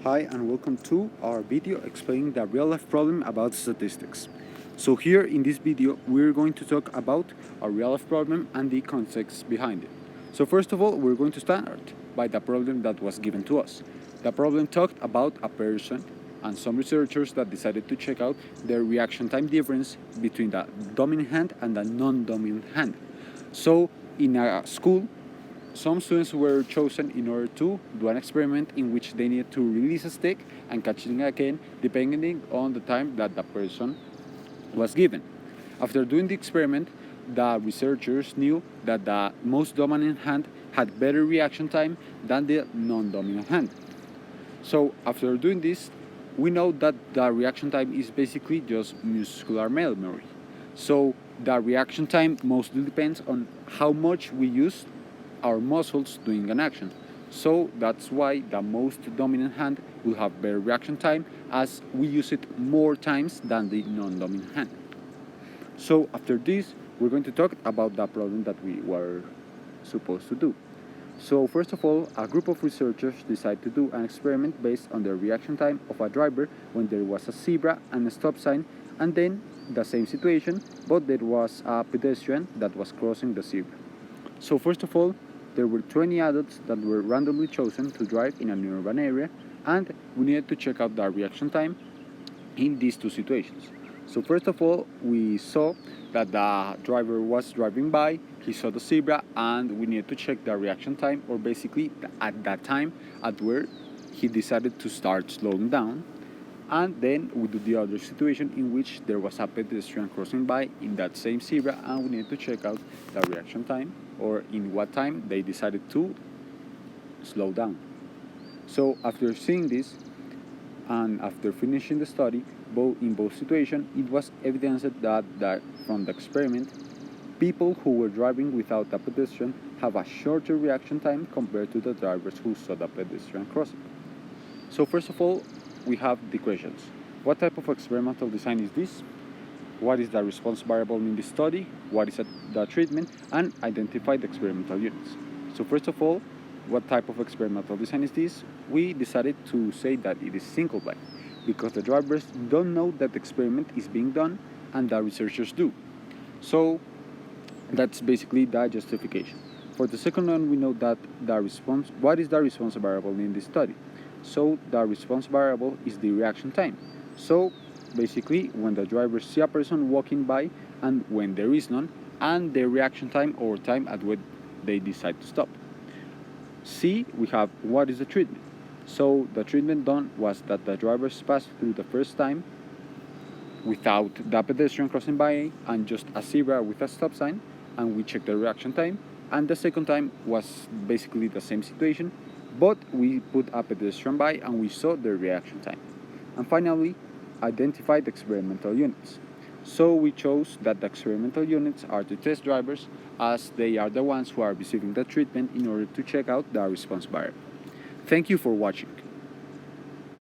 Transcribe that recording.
Hi and welcome to our video explaining the real-life problem about statistics. So here in this video we're going to talk about a real-life problem and the context behind it. So first of all we're going to start by the problem that was given to us. The problem talked about a person and some researchers that decided to check out the reaction time difference between the dominant hand and the non-dominant hand. So in a school some students were chosen in order to do an experiment in which they needed to release a stick and catch it again depending on the time that the person was given. After doing the experiment, the researchers knew that the most dominant hand had better reaction time than the non-dominant hand. So after doing this, we know that the reaction time is basically just muscular memory. So the reaction time mostly depends on how much we use our muscles doing an action. So that's why the most dominant hand will have better reaction time as we use it more times than the non-dominant hand. So after this, we're going to talk about the problem that we were supposed to do. So first of all, a group of researchers decided to do an experiment based on the reaction time of a driver when there was a zebra and a stop sign, and then the same situation, but there was a pedestrian that was crossing the zebra. So first of all, there were 20 adults that were randomly chosen to drive in an urban area, and we needed to check out the reaction time in these two situations. So first of all, we saw that the driver was driving by, he saw the zebra, and we needed to check the reaction time, or basically at that time at where he decided to start slowing down. And then we do the other situation in which there was a pedestrian crossing by in that same zebra, and we need to check out the reaction time, or in what time they decided to slow down. So after seeing this and after finishing the study, in both situations, it was evidenced that from the experiment, people who were driving without a pedestrian have a shorter reaction time compared to the drivers who saw the pedestrian crossing. So first of all, we have the questions. What type of experimental design is this? What is the response variable in this study? What is the treatment? And identify the experimental units. So first of all, what type of experimental design is this? We decided to say that it is single blind because the drivers don't know that the experiment is being done and the researchers do. So that's basically the justification. For the second one, we know that what is the response variable in this study? So the response variable is the reaction time. So basically when the drivers see a person walking by and when there is none, and the reaction time or time at which they decide to stop. C, we have what is the treatment. So the treatment done was that the drivers passed through the first time without the pedestrian crossing by and just a zebra with a stop sign, and we checked the reaction time. And the second time was basically the same situation, but we put a pedestrian by and we saw the reaction time. And finally, identify the experimental units. So we chose that the experimental units are the test drivers, as they are the ones who are receiving the treatment in order to check out the response variable. Thank you for watching.